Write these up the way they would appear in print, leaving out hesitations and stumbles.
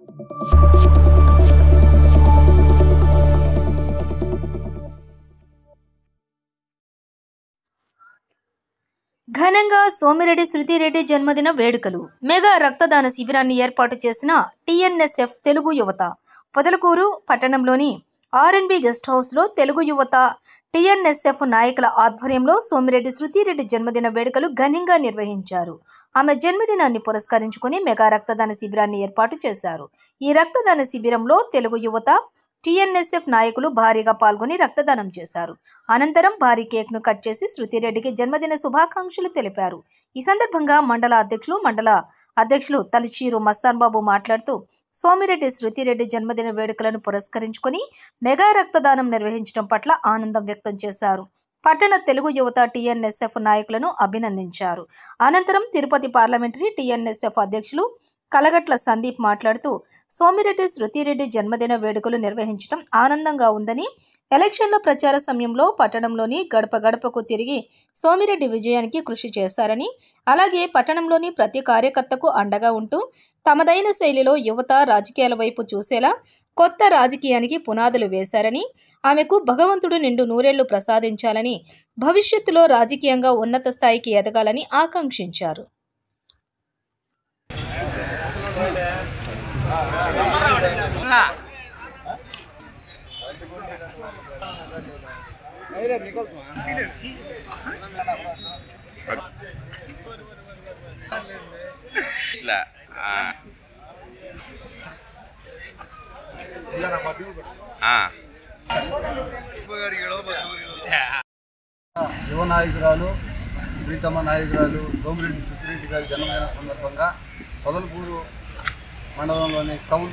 ఘనంగా సోమిరెడ్డి శృతిరెడ్డి జన్మదిన వేడుకలు. మెగా రక్తదాన శిబిరాన్ని ఏర్పాటు చేసిన టీఎన్ఎస్ఎఫ్ తెలుగు యువత. పొదలకూరు పట్టణంలోని ఆర్ఎన్బి గెస్ట్ హౌస్లో తెలుగు యువత టీఎన్ఎస్ఎఫ్ నాయకుల ఆధ్వర్యంలో సోమిరెడ్డి శృతిరెడ్డి జన్మదిన వేడుకలు ఘనంగా నిర్వహించారు. ఆమె జన్మదినాన్ని పురస్కరించుకుని మెగా రక్తదాన శిబిరాన్ని ఏర్పాటు చేశారు. ఈ రక్తదాన శిబిరంలో తెలుగు యువత టీఎన్ఎస్ఎఫ్ నాయకులు భారీగా పాల్గొని రక్తదానం చేశారు. అనంతరం భారీ కేక్ ను కట్ చేసి శృతిరెడ్డికి జన్మదిన శుభాకాంక్షలు తెలిపారు. ఈ సందర్భంగా మండల అధ్యక్షులు తలిచీరు మస్తాన్ బాబు మాట్లాడుతూ సోమిరెడ్డి శృతిరెడ్డి జన్మదిన వేడుకలను పురస్కరించుకుని మెగా రక్తదానం నిర్వహించడం పట్ల ఆనందం వ్యక్తం చేశారు. పట్టణ తెలుగు యువత టీఎన్ఎస్ఎఫ్ నాయకులను అభినందించారు. అనంతరం తిరుపతి పార్లమెంటరీ టీఎన్ఎస్ఎఫ్ అధ్యక్షులు కలగట్ల సందీప్ మాట్లాడుతూ సోమిరెడ్డి శృతిరెడ్డి జన్మదిన వేడుకలు నిర్వహించడం ఆనందంగా ఉందని, ఎలక్షన్ల ప్రచార సమయంలో పట్టణంలోని గడప గడపకు తిరిగి సోమిరెడ్డి విజయానికి కృషి చేశారని, అలాగే పట్టణంలోని ప్రతి కార్యకర్తకు అండగా ఉంటూ తమదైన శైలిలో యువత రాజకీయాల వైపు చూసేలా కొత్త రాజకీయానికి పునాదులు వేశారని, ఆమెకు భగవంతుడు నిండు నూరేళ్లు ప్రసాదించాలని, భవిష్యత్తులో రాజకీయంగా ఉన్నత స్థాయికి ఎదగాలని ఆకాంక్షించారు. యువ నాయకురాలు ప్రీతమ నాయకురాలు సోమిరెడ్డి శృతిరెడ్డి గారి జన్మదిన సందర్భంగా పొదలకూరు మండలంలోని టౌన్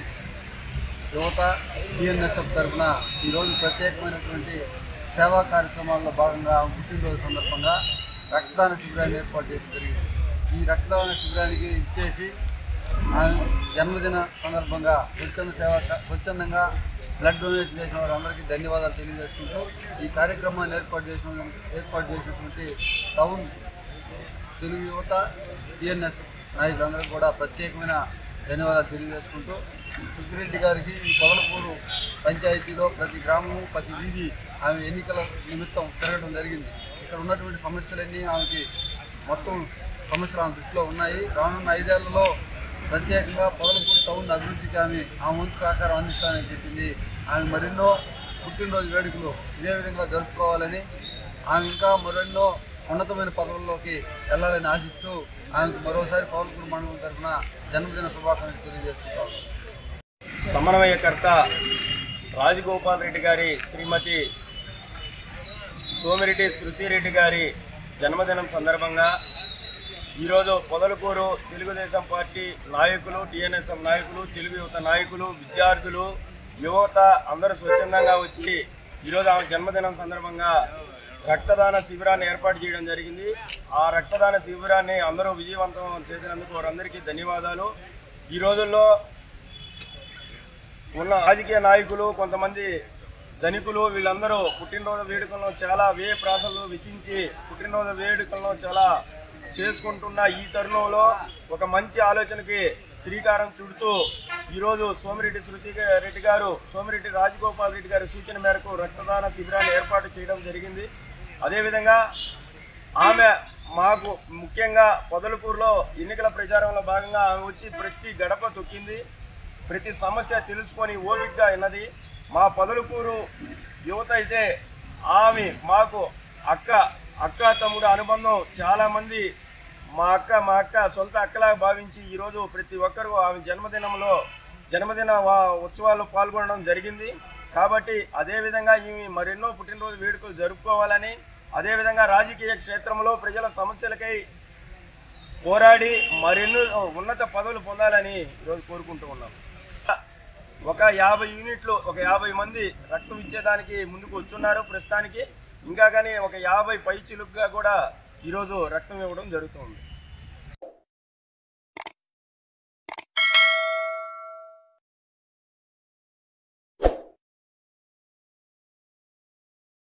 యువత టీఎన్ఎస్ఎఫ్ తరఫున ఈరోజు ప్రత్యేకమైనటువంటి సేవా కార్యక్రమాల్లో భాగంగా పుట్టినరోజు సందర్భంగా రక్తదాన శిబిరాన్ని ఏర్పాటు చేయడం జరిగింది. ఈ రక్తదాన శిబిరానికి ఇచ్చేసి జన్మదిన సందర్భంగా స్వచ్ఛందంగా బ్లడ్ డొనేషన్ చేసిన వారందరికీ ధన్యవాదాలు తెలియజేసుకుంటూ ఈ కార్యక్రమాన్ని ఏర్పాటు చేసినటువంటి టౌన్ తెలుగు యువత టీఎన్ఎస్ నాయకులందరికీ కూడా ప్రత్యేకమైన ధన్యవాదాలు తెలియజేసుకుంటూ శృతిరెడ్డి గారికి ఈ పొదలకూరు పంచాయతీలో ప్రతి గ్రామము ప్రతి వీధి ఆమె ఎన్నికల నిమిత్తం తిరగడం జరిగింది. ఇక్కడ ఉన్నటువంటి సమస్యలన్నీ ఆమెకి మొత్తం సమస్యలు ఆమె దృష్టిలో ఉన్నాయి. రానున్న 5 ఏళ్లలో ప్రత్యేకంగా పొదలకూరు టౌన్ అభివృద్ధికి ఆమె వంతు సహకారం అందిస్తానని చెప్పింది. ఆమె మరెన్నో పుట్టినరోజు వేడుకలు ఇదే విధంగా జరుపుకోవాలని, ఆమె ఇంకా మరెన్నో ఉన్నతమైన పదవుల్లోకి వెళ్ళాలని ఆశిస్తూ ఆమెకు మరోసారి పొదలకూరు మండలం తరఫున జన్మదిన శుభాకాంక్షలు తెలియజేస్తున్నాం. సమన్వయకర్త రాజగోపాల్ రెడ్డి గారి శ్రీమతి సోమిరెడ్డి శృతిరెడ్డి గారి జన్మదినం సందర్భంగా ఈరోజు పొదలకూరు తెలుగుదేశం పార్టీ నాయకులు, టీఎన్ఎస్ఎఫ్ నాయకులు, తెలుగు యువత నాయకులు, విద్యార్థులు, యువత అందరూ స్వచ్ఛందంగా వచ్చి ఈరోజు ఆమె జన్మదినం సందర్భంగా రక్తదాన శిబిరాన్ని ఏర్పాటు చేయడం జరిగింది. ఆ రక్తదాన శిబిరాన్ని అందరూ విజయవంతం చేసినందుకు వారందరికీ ధన్యవాదాలు. ఈ రోజుల్లో ఉన్న రాజకీయ నాయకులు, కొంతమంది ధనికులు, వీళ్ళందరూ పుట్టినరోజు వేడుకలను చాలా వ్యయ ప్రాసలు వెచ్చించి పుట్టినరోజు వేడుకలను చాలా చేసుకుంటున్న ఈ తరుణంలో ఒక మంచి ఆలోచనకి శ్రీకారం చుడుతూ ఈరోజు సోమిరెడ్డి శృతిరెడ్డి గారు, సోమిరెడ్డి రాజగోపాల్ రెడ్డి గారి సూచన మేరకు రక్తదాన శిబిరాన్ని ఏర్పాటు చేయడం జరిగింది. అదేవిధంగా ఆమె మాకు ముఖ్యంగా పొదలకూరులో ఎన్నికల ప్రచారంలో భాగంగా ఆమె వచ్చి ప్రతి గడప తొక్కింది, ప్రతి సమస్య తెలుసుకొని ఓపికగా ఉన్నది. మా పొదలకూరు యువత అయితే ఆమె మాకు అక్క తమ్ముడు అనుబంధం. చాలామంది మా అక్క సొంత అక్కలా భావించి ఈరోజు ప్రతి ఒక్కరూ ఆమె జన్మదిన ఉత్సవాల్లో పాల్గొనడం జరిగింది. కాబట్టి అదేవిధంగా ఈమె మరెన్నో పుట్టినరోజు వేడుకలు జరుపుకోవాలని, అదేవిధంగా రాజకీయ క్షేత్రంలో ప్రజల సమస్యలకై పోరాడి మరెన్నో ఉన్నత పదవులు పొందాలని ఈరోజు కోరుకుంటూ ఉన్నాం. ఒక 50 యూనిట్లు, ఒక 50 మంది రక్తం ఇచ్చేదానికి ముందుకు వచ్చున్నారు ప్రస్తుతానికి. ఇంకా కానీ ఒక 50 పైచిలుగ్గా కూడా ఈరోజు రక్తం ఇవ్వడం జరుగుతుంది.